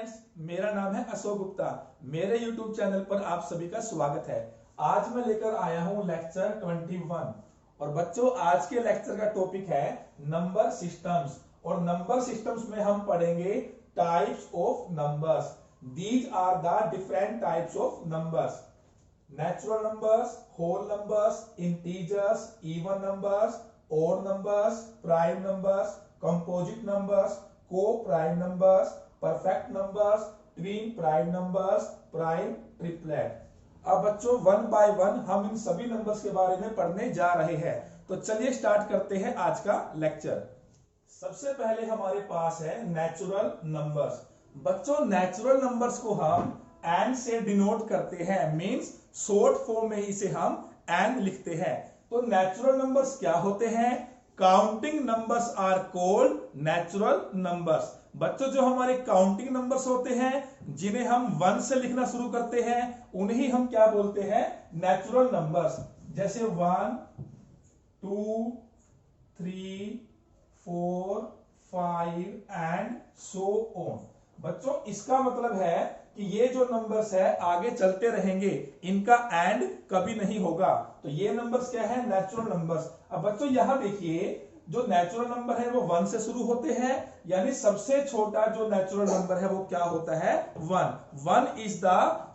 Friends, मेरा नाम है अशोक गुप्ता। मेरे YouTube चैनल पर आप सभी का स्वागत है। आज मैं लेकर आया हूं लेक्चर 21 और बच्चों आज के लेक्चर का टॉपिक है नंबर सिस्टम्स। और नंबर सिस्टम्स में हम पढ़ेंगे types of numbers. These are the different types of numbers: natural numbers, whole numbers, integers, even numbers, odd numbers, prime numbers, composite numbers, co-prime numbers, perfect numbers, twin prime numbers, prime triplet। अब बच्चों one by one हम इन सभी numbers के बारे में पढ़ने जा रहे हैं। तो चलिए स्टार्ट करते हैं आज का लेक्चर। सबसे पहले हमारे पास है नेचुरल नंबर्स। बच्चों नेचुरल नंबर्स को हम एन से डिनोट करते हैं, मींस शॉर्ट फॉर्म में इसे हम एन लिखते हैं। तो नेचुरल नंबर्स क्या होते हैं? Counting numbers are called natural numbers. बच्चों जो हमारे काउंटिंग नंबर्स होते हैं, जिन्हें हम वन से लिखना शुरू करते हैं, उन्हें हम क्या बोलते हैं? Natural numbers. जैसे 1 2 3 4 5 एंड सो ऑन। बच्चों इसका मतलब है कि ये जो नंबर्स है आगे चलते रहेंगे, इनका एंड कभी नहीं होगा। तो ये नंबर्स क्या है? Natural numbers. अब बच्चों यहां देखिए, जो नेचुरल नंबर है वो 1 से शुरू होते हैं, यानी सबसे छोटा जो नेचुरल नंबर है वो क्या होता है? 1। 1 is the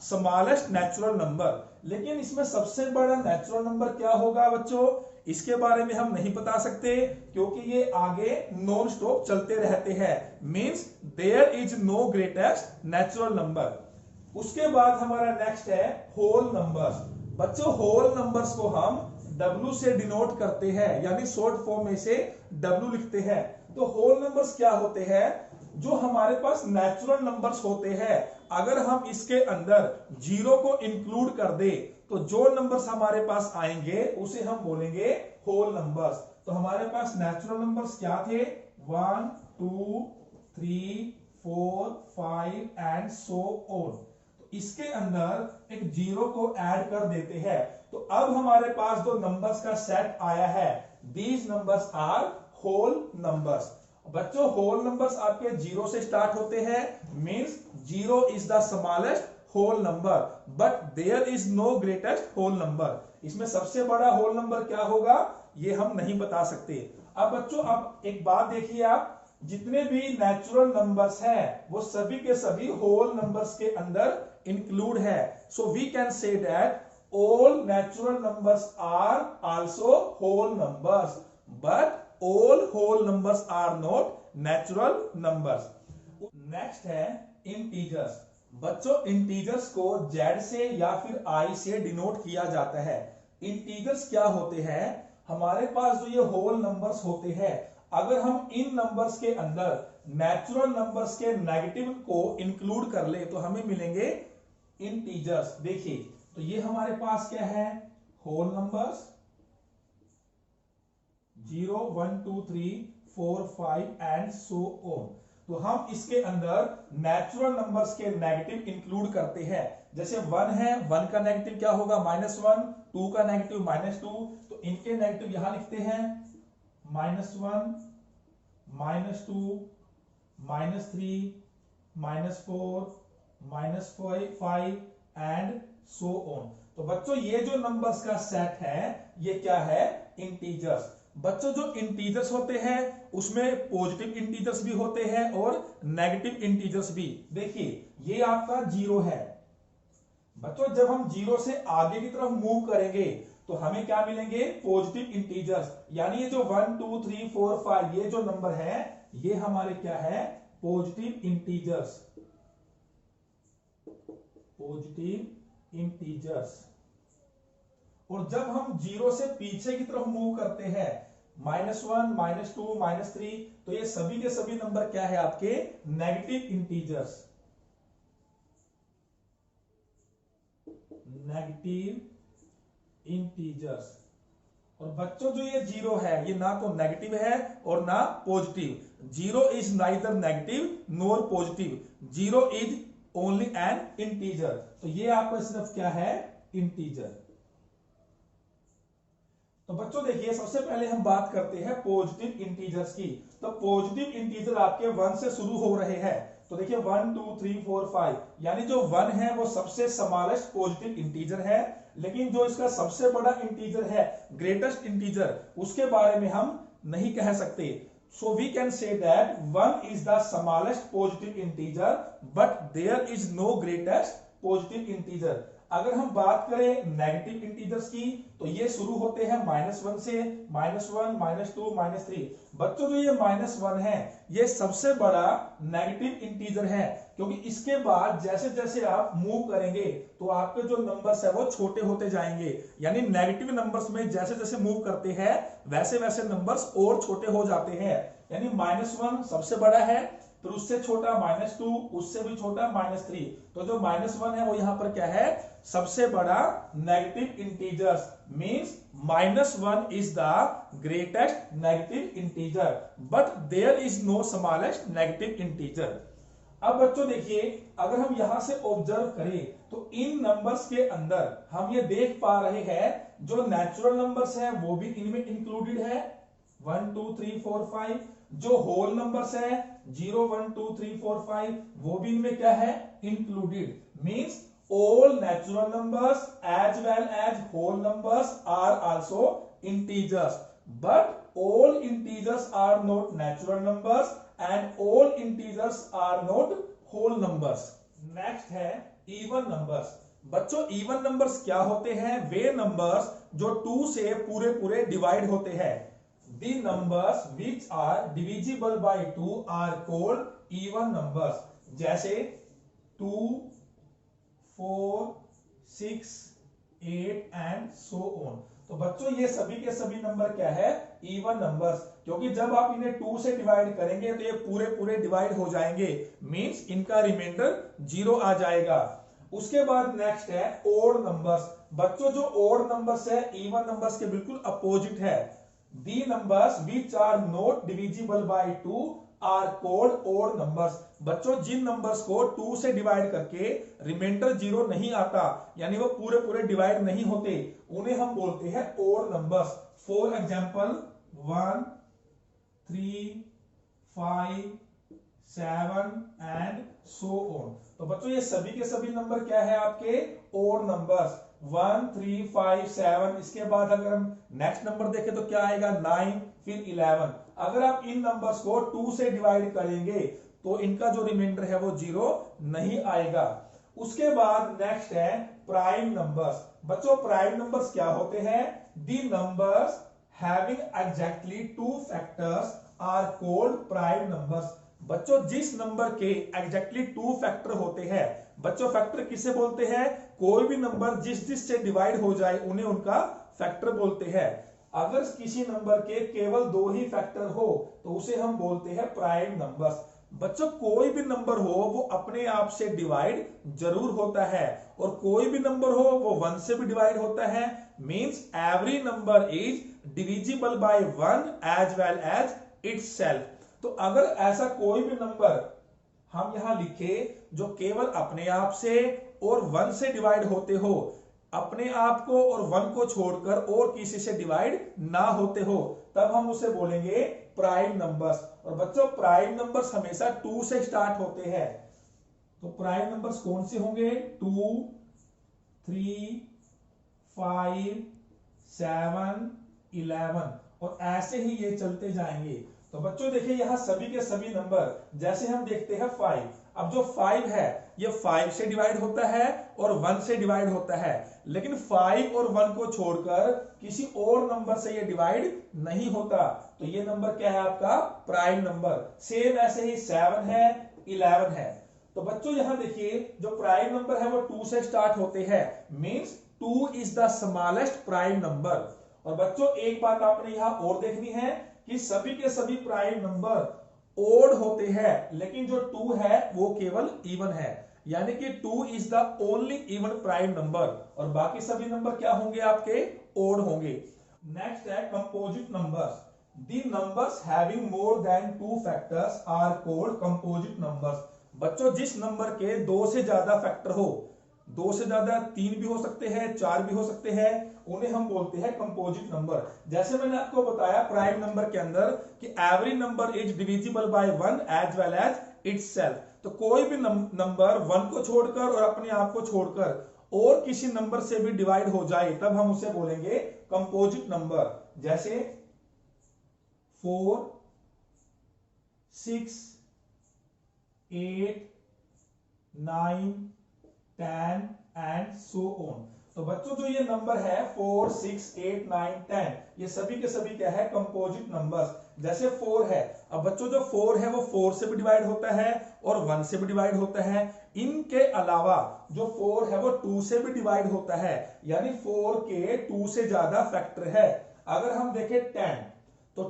smallest natural number. लेकिन इसमें सबसे बड़ा नेचुरल नंबर क्या होगा बच्चों? इसके बारे में हम नहीं बता सकते, क्योंकि ये आगे नॉन स्टॉप चलते रहते हैं। Means there is no greatest natural number. उसके बाद हमारा नेक्स्ट है होल नंबर्स। बच्चों होल नंबर्स को हम W से डिनोट करते हैं, यानी शॉर्ट फॉर्म में से W लिखते हैं। तो होल नंबर्स क्या होते हैं? जो हमारे पास नेचुरल नंबर्स होते हैं, अगर हम इसके अंदर जीरो को इंक्लूड कर दे तो जो नंबर्स हमारे पास आएंगे उसे हम बोलेंगे होल नंबर्स। तो हमारे पास नेचुरल नंबर्स क्या थे? 1 2 3 4 5 एंड सो ऑन। तो इसके अंदर एक जीरो को ऐड कर देते हैं, तो अब हमारे पास जो नंबर्स का सेट आया है, these numbers are whole numbers. बच्चों होल नंबर्स आपके जीरो से स्टार्ट होते हैं, means zero is the smallest whole number, but there is no greatest whole number. इसमें सबसे बड़ा होल नंबर क्या होगा ये हम नहीं बता सकते। अब बच्चों अब एक बात देखिए, आप जितने भी नेचुरल नंबर्स हैं वो सभी के सभी होल नंबर्स के अंदर इंक्लूड है। So we can say that all natural numbers are also whole numbers, but all whole numbers are not natural numbers. Next है इंटीजर्स। बच्चों इंटीजर्स को Z से या फिर I से डिनोट किया जाता है। इंटीजर्स क्या होते हैं? हमारे पास जो ये होल नंबर्स होते हैं, अगर हम इन नंबर्स के अंदर नेचुरल नंबर्स के नेगेटिव को इंक्लूड कर ले तो हमें मिलेंगे इंटीजर्स। देखिए तो ये हमारे पास क्या है? Whole numbers 0 1 2 3 4 5 and so on. तो हम इसके अंदर नेचुरल नंबर्स के नेगेटिव इंक्लूड करते हैं। जैसे 1 है, 1 का नेगेटिव क्या होगा? -1। 2 का नेगेटिव -2, तो इनके नेगेटिव यहां लिखते हैं -1 -2 -3 -4 -5 एंड सो ऑन। तो बच्चों ये जो नंबर्स का सेट है ये क्या है? इंटीजर्स। बच्चों जो इंटीजर्स होते हैं उसमें पॉजिटिव इंटीजर्स भी होते हैं और नेगेटिव इंटीजर्स भी। देखिए ये आपका जीरो है। बच्चों जब हम जीरो से आगे की तरफ मूव करेंगे तो हमें क्या मिलेंगे? Positive integers. यानी ये जो 1 2 3 4 5 ये जो नंबर है ये हमारे क्या है? Positive integers. Positive integers. और जब हम जीरो से पीछे की तरफ मूव करते हैं, -1 -2 -3, तो ये सभी के सभी नंबर क्या है आपके? Negative integers. Negative integers. और बच्चों जो ये जीरो है ये ना तो नेगेटिव है और ना positive. Zero is neither negative nor positive, zero is only an integer. तो ये आपका सिर्फ क्या है? इंटीजर। तो बच्चों देखिए सबसे पहले हम बात करते हैं पॉजिटिव इंटीजर्स की। तो पॉजिटिव इंटीजर आपके 1 से शुरू हो रहे हैं, तो देखिए 1 2 3 4 5, यानी जो 1 है वो सबसे स्मॉलेस्ट पॉजिटिव इंटीजर है, लेकिन जो इसका सबसे बड़ा इंटीजर है, ग्रेटेस्ट इंटीजर, उसके बारे में हम नहीं कह सकते। So we can say that 1 is the smallest positive integer but there is no greatest positive integer. अगर हम बात करें नेगेटिव इंटीजर्स की, तो ये शुरू होते हैं -1 से, -1 -2 -3। बच्चों जो ये -1 है ये सबसे बड़ा नेगेटिव इंटीजर है, क्योंकि इसके बाद जैसे जैसे आप मूव करेंगे तो आपके जो नंबर्स है वो छोटे होते जाएंगे, यानी नेगेटिव नंबर्स में जैसे जैसे मूव करते हैं वैसे वैसे नंबर्स और छोटे हो जाते हैं। यानी -1 सबसे बड़ा है, फिर उससे छोटा -2, उससे भी छोटा -3। तो जो -1 है वो यहां पर क्या है, सबसे बड़ा negative integers, means -1 is the greatest negative integer but there is no smallest negative integer. अब बच्चों देखिए, अगर हम यहां से ऑब्जर्व करें तो इन नंबर्स के अंदर हम ये देख पा रहे हैं जो नेचुरल नंबर्स हैं वो भी इनमें इंक्लूडेड है, 1 2 3 4 5। जो होल नंबर्स है 0 1 2 3 4 5 वो भी इनमें क्या है, included. Means all natural numbers as well as whole numbers are also integers, but all integers are not natural numbers and all integers are not whole numbers। next है even numbers। बच्चों even numbers क्या होते हैं, वे numbers जो 2 से पूरे पूरे divide होते हैं। the numbers which are divisible by 2 are called even numbers, जैसे 2 4 6 8 एंड सो ऑन। तो बच्चों ये सभी के सभी नंबर क्या है, इवन नंबर्स, क्योंकि जब आप इन्हें 2 से डिवाइड करेंगे तो ये पूरे पूरे डिवाइड हो जाएंगे, मींस इनका रिमाइंडर 0 आ जाएगा। उसके बाद नेक्स्ट है ओड नंबर्स। बच्चों जो ओड नंबर्स है इवन नंबर्स के बिल्कुल अपोजिट है। The numbers which are not divisible by 2 are called odd numbers. बच्चों जिन नंबर्स को 2 से डिवाइड करके रिमाइंडर 0 नहीं आता, यानी वो पूरे पूरे डिवाइड नहीं होते, उन्हें हम बोलते हैं odd numbers. For example 1 3 5 7 and so on. तो बच्चों ये सभी के सभी नंबर क्या है आपके, ओड नंबर्स। 1 3 5 7, इसके बाद अगर हम नेक्स्ट नंबर देखें तो क्या आएगा, 9 फिर 11। अगर आप इन नंबर्स को 2 से डिवाइड करेंगे तो इनका जो रिमाइंडर है वो 0 नहीं आएगा। उसके बाद नेक्स्ट है प्राइम नंबर्स। बच्चों प्राइम नंबर्स क्या होते हैं, the numbers having exactly 2 factors are called prime numbers. बच्चों जिस नंबर के एग्जैक्टली 2 फैक्टर होते हैं, बच्चों फैक्टर किसे बोलते हैं, कोई भी नंबर जिस जिस से डिवाइड हो जाए उन्हें उनका फैक्टर बोलते हैं। अगर किसी नंबर के केवल 2 ही फैक्टर हो तो उसे हम बोलते हैं प्राइम नंबर्स। बच्चों कोई भी नंबर हो वो अपने आप से डिवाइड जरूर होता है, और कोई भी नंबर हो वो 1 से भी डिवाइड होता है, means every number is divisible by 1 as well as itself. तो अगर ऐसा कोई भी नंबर हम यहां लिखे जो केवल अपने आप से और 1 से डिवाइड होते हो, अपने आप को और 1 को छोड़कर और किसी से डिवाइड ना होते हो, तब हम उसे बोलेंगे प्राइम नंबर्स। और बच्चों प्राइम नंबर्स हमेशा 2 से स्टार्ट होते हैं। तो प्राइम नंबर्स कौन से होंगे, 2 3 5 7 11, और ऐसे ही ये चलते जाएंगे। तो बच्चों देखिए यहां सभी के सभी नंबर, जैसे हम देखते हैं 5। अब जो 5 है ये 5 से डिवाइड होता है और 1 से डिवाइड होता है, लेकिन 5 और 1 को छोड़कर किसी और नंबर से ये डिवाइड नहीं होता। तो ये नंबर क्या है आपका, प्राइम नंबर। सेम ऐसे ही 7 है 11 है। तो बच्चों यहां देखिए जो प्राइम नंबर है वो 2 से स्टार्ट होते हैं, means 2 is the smallest prime number. और बच्चों एक बात आपने यहां और देखनी है कि सभी के सभी प्राइम नंबर ओड होते हैं, लेकिन जो 2 है वो केवल इवन है, यानी कि 2 is the only even prime number, और बाकी सभी नंबर क्या होंगे आपके, ओड होंगे। नेक्स्ट है composite numbers. The numbers having more than 2 factors are called composite numbers. बच्चों जिस नंबर के 2 से ज्यादा फैक्टर हो, 2 से ज्यादा 3 भी हो सकते हैं, 4 भी हो सकते हैं, उन्हें हम बोलते हैं कंपोजिट नंबर। जैसे मैंने आपको बताया प्राइम नंबर के अंदर कि every number is divisible by 1 as well as itself। तो कोई भी नंबर 1 को छोड़कर और अपने आप को छोड़कर और किसी नंबर से भी डिवाइड हो जाए तब हम उसे बोलेंगे कंपोजिट नंबर। जैसे 4, 6, 8, 9, 10 एंड सो ऑन। तो बच्चों जो ये नंबर है 4, 6, 8, 9, 10 ये सभी के सभी क्या है कंपोजिट नंबर्स। जैसे 4 है, अब बच्चों जो 4 है वो 4 से भी डिवाइड होता है और 1 से भी डिवाइड होता है। इनके अलावा जो 4 है वो 2 से भी डिवाइड होता है, यानी 4 के 2 से ज्यादा फैक्टर है। अगर हम देखें 10 तो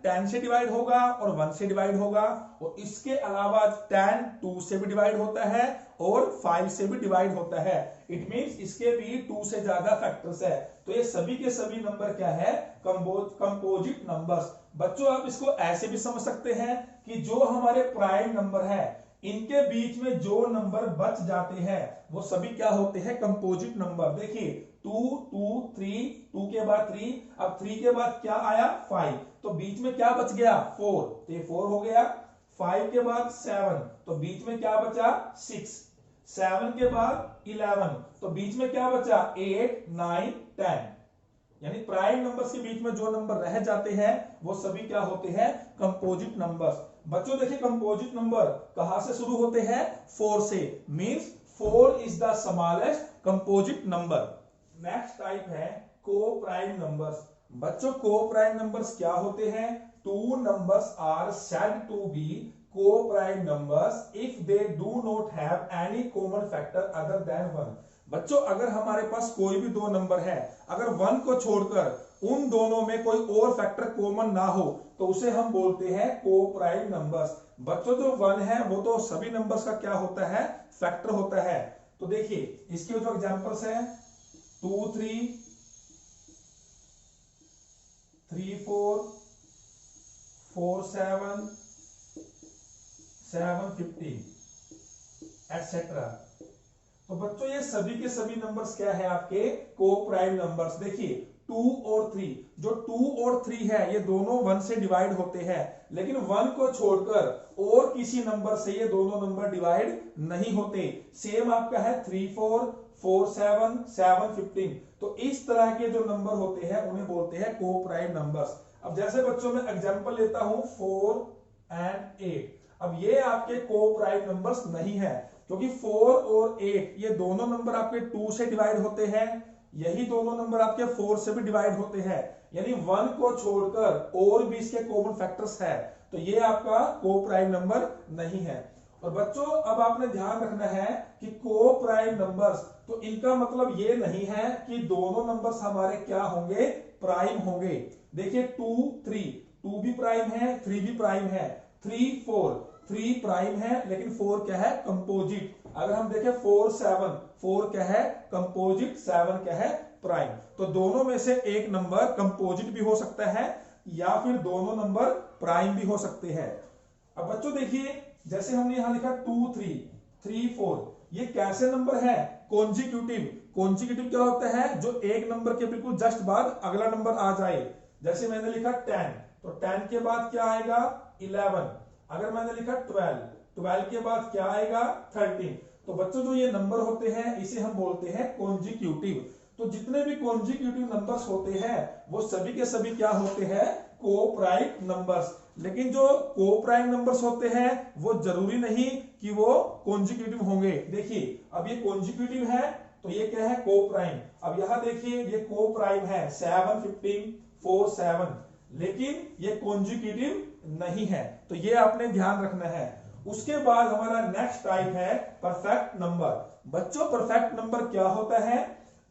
10 से डिवाइड होगा और 1 से डिवाइड होगा, और इसके अलावा 10 2 से भी डिवाइड होता है और 5 से भी डिवाइड होता है। इट मींस इसके भी 2 से ज्यादा फैक्टर्स है। तो ये सभी के सभी नंबर क्या है कंपोजिट नंबर्स। बच्चों आप इसको ऐसे भी समझ सकते हैं कि जो हमारे प्राइम नंबर है इनके बीच में जो नंबर बच जाते हैं वो सभी क्या होते हैं कंपोजिट नंबर। देखिए 2, 2, 3, 2 के बाद 3, अब 3 के बाद क्या आया 5, तो बीच में क्या बच गया 4, तो ये 4 हो गया। 5 के बाद 7, तो बीच में क्या बचा 6, 7 के बाद 11, तो बीच में क्या बचा 8, 9, 10। यानी प्राइम नंबर्स के बीच में जो नंबर रह जाते हैं वो सभी क्या होते हैं कंपोजिट नंबर्स। बच्चों देखिए कंपोजिट नंबर कहां से शुरू होते हैं 4 से, means 4 is the smallest composite number. Next type है को प्राइम नंबर्स। बच्चों को प्राइम नंबर्स क्या होते हैं? Two numbers are said to be coprime numbers if they do not have any common factor other than 1। बच्चों अगर हमारे पास कोई भी दो नंबर है, अगर 1 को छोड़कर उन दोनों में कोई और फैक्टर कॉमन ना हो तो उसे हम बोलते हैं को प्राइम नंबर्स। बच्चों जो 1 है वो तो सभी नंबर्स का क्या होता है फैक्टर होता है। तो देखिए इसके जो एग्जांपल्स हैं 2, 3, 3, 4, 4, 7, 7, 15 एटसेट्रा। तो बच्चों ये सभी के सभी नंबर्स क्या है आपके को प्राइम नंबर्स। देखिए 2 और 3, जो 2 और 3 है ये दोनों 1 से डिवाइड होते हैं, लेकिन 1 को छोड़कर और किसी नंबर से ये दोनों नंबर डिवाइड नहीं होते। सेम आपका है 3, 4, 4, 7, 7, 15। तो इस तरह के जो नंबर होते हैं उन्हें बोलते हैं को प्राइम नंबर्स। अब जैसे बच्चों में एग्जांपल लेता हूं 4 एंड 8। अब ये आपके को प्राइम नंबर्स नहीं है, क्योंकि 4 और 8 ये दोनों नंबर आपके 2 से डिवाइड होते हैं, यही दोनों नंबर आपके 4 से भी डिवाइड होते हैं, यानी 1 को छोड़कर और भी इसके कॉमन फैक्टर्स है, तो ये आपका को प्राइम नंबर नहीं है। और बच्चों अब आपने ध्यान रखना है कि को प्राइम नंबर्स, तो इनका मतलब ये नहीं है कि दोनों नंबर्स हमारे क्या होंगे प्राइम होंगे। देखिए 2, 3, 2 भी प्राइम है, 3 भी प्राइम है, 3, 4, 3 प्राइम है लेकिन 4 क्या है कंपोजिट। अगर हम देखें 4, 7, 4 क्या है कंपोजिट, 7 क्या है प्राइम। तो दोनों में से एक नंबर कंपोजिट भी हो सकता है या फिर दोनों नंबर प्राइम भी हो सकते हैं। अब बच्चों देखिए जैसे हमने यहां लिखा 2, 3, 3, 4, ये कैसे नंबर है कॉन्जिक्यूटिव। कॉन्जिक्यूटिव क्या होता है जो एक नंबर के बिल्कुल जस्ट बाद अगला नंबर आ जाए। जैसे मैंने लिखा 10, तो 10 के बाद क्या आएगा 11। अगर मैंने लिखा 12, 12 के बाद क्या आएगा 13। तो बच्चों जो ये नंबर होते हैं इसे हम बोलते हैं कॉन्जिक्यूटिव। तो जितने भी कॉन्जिक्यूटिव नंबर्स होते हैं वो सभी के सभी क्या होते हैं को प्राइम नंबर्स। लेकिन जो को प्राइम नंबर्स होते हैं वो जरूरी नहीं कि वो कॉन्जिक्यूटिव होंगे। देखिए अब ये कॉन्जिक्यूटिव है तो ये क्या है को प्राइम। अब यहां देखिए ये को प्राइम है 7, 15, 4, 7, लेकिन ये कॉन्जिक्यूटिव नहीं है, तो ये आपने ध्यान रखना है। उसके बाद हमारा नेक्स्ट टाइप है परफेक्ट नंबर। बच्चों परफेक्ट नंबर क्या होता है?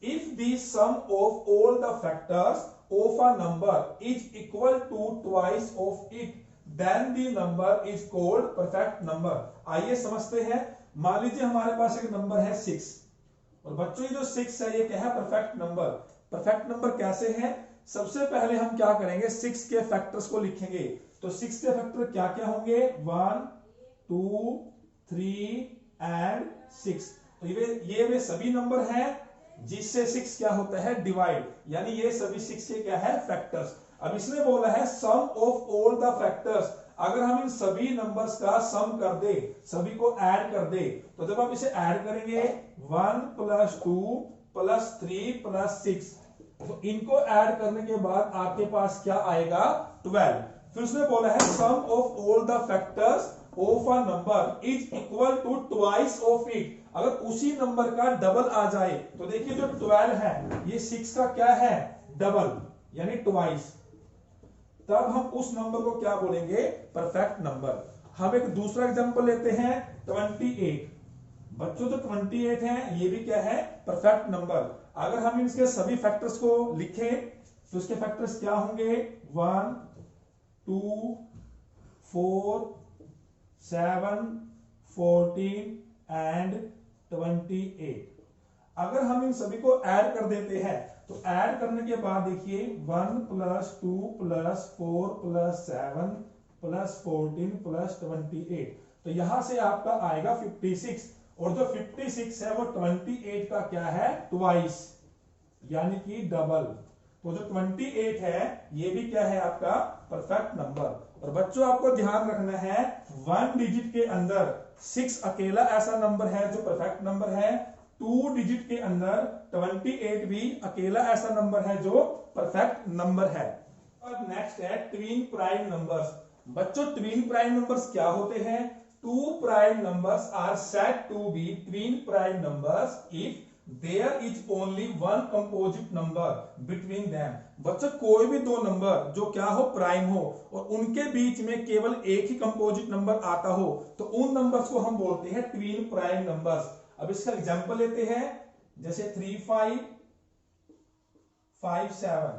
If the sum of all the factors of a number is equal to twice of it then the number is called perfect number. आइए समझते हैं। मान लीजिए हमारे पास एक नंबर है 6, और बच्चों ये जो 6 है ये क्या है परफेक्ट नंबर। परफेक्ट नंबर कैसे है? सबसे पहले हम क्या करेंगे 6 के फैक्टर्स को लिखेंगे। तो 6 के फैक्टर क्या क्या होंगे 1, 2, 3 एंड 6। तो ये वे सभी नंबर हैं जिससे 6 क्या होता है डिवाइड, यानी ये सभी 6 के क्या है फैक्टर्स। अब इसने बोला है sum of all the factors. अगर हम इन सभी नंबर्स का सम कर दे, सभी को ऐड कर दे, तो जब आप इसे ऐड करेंगे 1 + 2 + 3 + 6, तो इनको ऐड करने के बाद आपके पास क्या आएगा 12। फिर उसने बोला है sum of all the factors of a number is equal to twice of it. अगर उसी नंबर का डबल आ जाए तो देखिए जो 12 है ये 6 का क्या है डबल यानी ट्वाइस, तब हम उस नंबर को क्या बोलेंगे परफेक्ट नंबर। हम एक दूसरा एग्जांपल लेते हैं 28। बच्चों जो 28 है ये भी क्या है परफेक्ट नंबर। अगर हम इसके सभी फैक्टर्स को लिखें तो इसके फैक्टर्स क्या होंगे 1 2 4 7 14 एंड 28। अगर हम इन सभी को ऐड कर देते हैं तो ऐड करने के बाद देखिए 1 + 2 + 4 + 7 + 14 + 28, तो यहां से आपका आएगा 56, और जो 56 है वो 28 का क्या है ट्वाइस यानी कि डबल। तो जो 28 है ये भी क्या है आपका परफेक्ट नंबर। और बच्चों आपको ध्यान रखना है 1 डिजिट के अंदर 6 अकेला ऐसा नंबर है जो परफेक्ट नंबर है, 2 डिजिट के अंदर 28 भी अकेला ऐसा नंबर है जो परफेक्ट नंबर है। और नेक्स्ट है ट्विन प्राइम नंबर्स। बच्चों ट्विन प्राइम नंबर्स क्या होते हैं? 2 prime numbers are said to be twin prime numbers if there is only one composite number between them. बच्चों कोई भी दो नंबर जो क्या हो प्राइम हो और उनके बीच में केवल एक ही कंपोजिट नंबर आता हो तो उन नंबर्स को हम बोलते हैं ट्विन प्राइम नंबर्स। अब इसका एग्जांपल लेते हैं जैसे 3 5 5 7।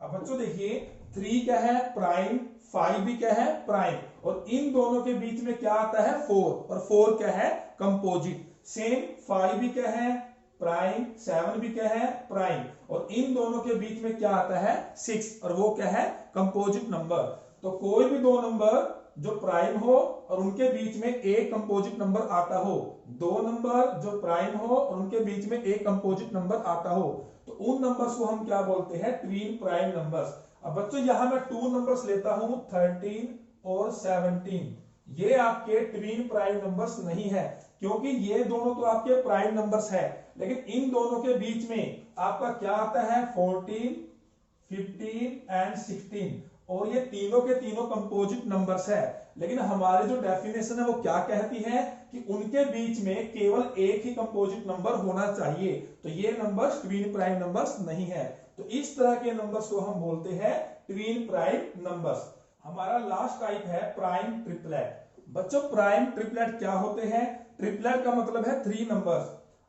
अब बच्चों देखिए 3 क्या है प्राइम, 5 भी क्या है प्राइम, और इन दोनों के बीच में क्या आता है 4, और 4 क्या है कंपोजिट। सेम 5 भी क्या है प्राइम, 7 भी क्या है प्राइम, और इन दोनों के बीच में क्या आता है 6, और वो क्या है कंपोजिट नंबर। तो कोई भी दो नंबर जो प्राइम हो और उनके बीच में एक कंपोजिट नंबर आता हो, दो नंबर जो प्राइम हो और उनके बीच में एक कंपोजिट नंबर आता हो, तो उन नंबर्स को हम क्या बोलते हैं ट्विन प्राइम नंबर्स। अब बच्चों यहां मैं 2 नंबर्स लेता हूं 13 और 17, ये आपके ट्विन प्राइम नंबर्स नहीं है क्योंकि ये दोनों तो आपके प्राइम नंबर्स है, लेकिन इन दोनों के बीच में आपका क्या आता है 14 15 एंड 16, और ये तीनों के तीनों कंपोजिट नंबर्स है। लेकिन हमारी जो डेफिनेशन है वो क्या कहती है कि उनके बीच में केवल एक ही कंपोजिट नंबर होना चाहिए, तो ये नंबर्स ट्विन प्राइम नंबर्स नहीं है। तो इस तरह के नंबर्स को हम बोलते हैं ट्विन प्राइम नंबर्स। हमारा लास्ट टाइप है प्राइम ट्रिपलेट। बच्चों प्राइम ट्रिपलेट क्या होते हैं? ट्रिपलेट का मतलब है 3 numbers,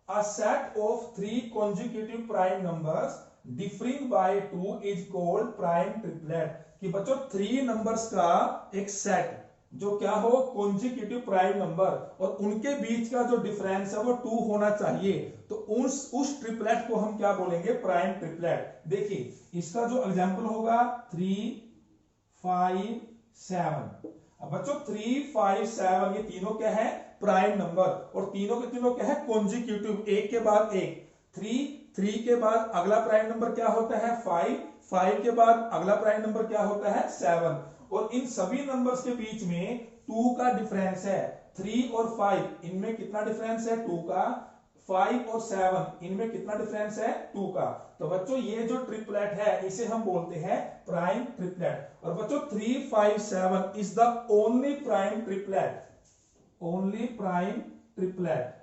a set of 3 consecutive prime numbers differing by 2 is called prime triplet. कि बच्चों 3 नंबर्स का एक सेट जो क्या हो कॉन्जिक्यूटिव प्राइम नंबर और उनके बीच का जो डिफरेंस है वो 2 होना चाहिए, तो उस ट्रिपलेट को हम क्या बोलेंगे प्राइम ट्रिपलेट। देखिए इसका जो एग्जांपल होगा 3 5 7। अब बच्चों 3 5 7 ये तीनों क्या है प्राइम नंबर, और तीनों के तीनों क्या है कॉन्जिक्यूटिव, एक के बाद एक। 3 के बाद अगला प्राइम नंबर क्या होता है 5 के बाद अगला प्राइम नंबर क्या होता है 7, और इन सभी नंबर्स के बीच में 2 का डिफरेंस है। 3 और 5 इनमें कितना डिफरेंस है 2 का, 5 और 7 इनमें कितना डिफरेंस है 2 का। तो बच्चों ये जो ट्रिपलेट है इसे हम बोलते हैं प्राइम ट्रिपलेट। और बच्चों 3 5 7 is the only prime triplet, only prime triplet,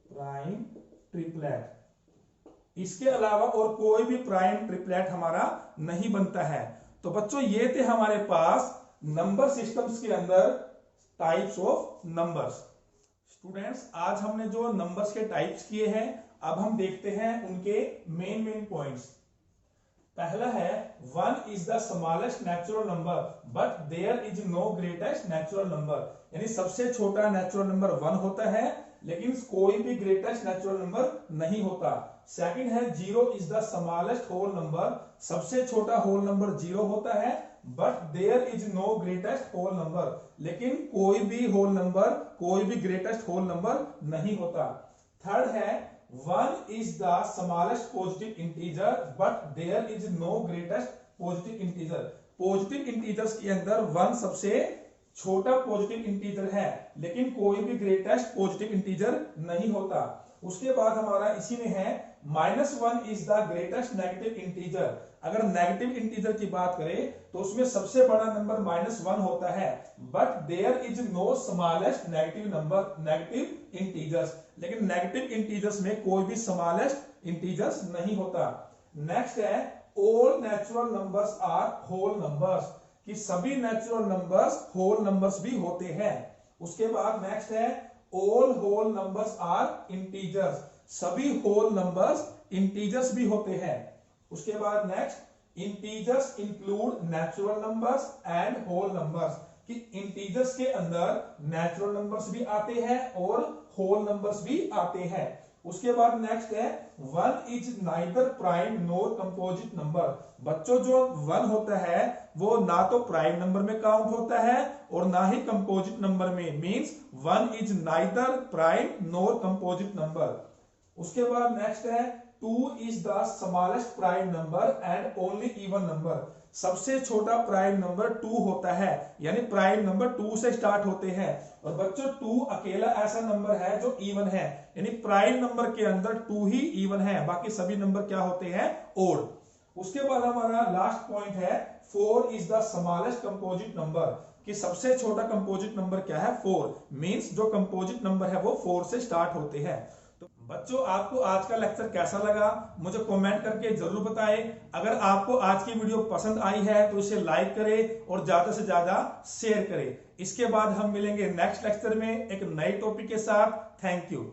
prime triplet. इसके अलावा और कोई भी प्राइम ट्रिपलेट हमारा नहीं बनता है। तो बच्चों ये थे हमारे पास नंबर सिस्टम्स के अंदर टाइप्स ऑफ नंबर्स। स्टूडेंट्स आज हमने जो नंबर्स के टाइप्स किए हैं अब हम देखते हैं उनके मेन पॉइंट्स। पहला है 1 is the smallest natural number but there is no greatest natural number, यानी सबसे छोटा नेचुरल नंबर 1 होता है लेकिन कोई भी ग्रेटेस्ट नेचुरल नंबर नहीं होता। सेकंड है 0 is the smallest whole number, सबसे छोटा होल नंबर 0 होता है but there is no greatest whole number, लेकिन कोई भी होल नंबर, कोई भी ग्रेटेस्ट होल नंबर नहीं होता। थर्ड है 1 is the smallest positive integer but there is no greatest positive integer, positive integers के अंदर 1 सबसे छोटा पॉजिटिव इंटीजर है, लेकिन कोई भी ग्रेटेस्ट पॉजिटिव इंटीजर नहीं होता। उसके बाद हमारा इसी में है -1 is the greatest negative integer. अगर नेगेटिव इंटीजर की बात करें तो उसमें सबसे बड़ा नंबर -1 होता है, but there is no smallest negative integers. लेकिन नेगेटिव इंटीजर्स में कोई भी स्मॉलेस्ट इंटीजर्स नहीं होता। नेक्स्ट है all natural numbers are whole numbers, कि सभी नेचुरल नंबर्स होल नंबर्स भी होते हैं। उसके बाद नेक्स्ट है all whole numbers are integers, सभी होल नंबर्स इंटीजर्स भी होते हैं। उसके बाद next integers include natural numbers and whole numbers, कि इंटीजर्स के अंदर नेचुरल नंबर्स भी आते हैं और होल नंबर्स भी आते हैं। उसके बाद नेक्स्ट है 1 is neither prime NOR composite number. बच्चों जो 1 होता है वो ना तो प्राइम नंबर में काउंट होता है और ना ही कंपोजिट नंबर में, means 1 is neither prime NOR composite number. उसके बाद नेक्स्ट है 2 is the smallest prime number and only even number. सबसे छोटा प्राइम नंबर 2 होता है, यानी प्राइम नंबर 2 से स्टार्ट होते हैं। और बच्चों 2 अकेला ऐसा नंबर है जो इवन है, यानी प्राइम नंबर के अंदर 2 ही इवन है, बाकी सभी नंबर क्या होते हैं, ओड। उसके बाद हमारा लास्ट पॉइंट है 4 is the smallest composite number, कि सबसे छोटा कंपोजिट नंबर क्या है, 4, मींस जो कंपोजिट नंबर है वो 4 से स्टार्ट होते हैं। तो बच्चों आपको आज का लेक्चर कैसा लगा मुझे कमेंट करके जरूर बताएं। अगर आपको आज की वीडियो पसंद आई है तो इसे लाइक करें और ज्यादा से ज्यादा शेयर करें। इसके बाद हम मिलेंगे नेक्स्ट लेक्चर में एक नए टॉपिक के साथ। Thank you.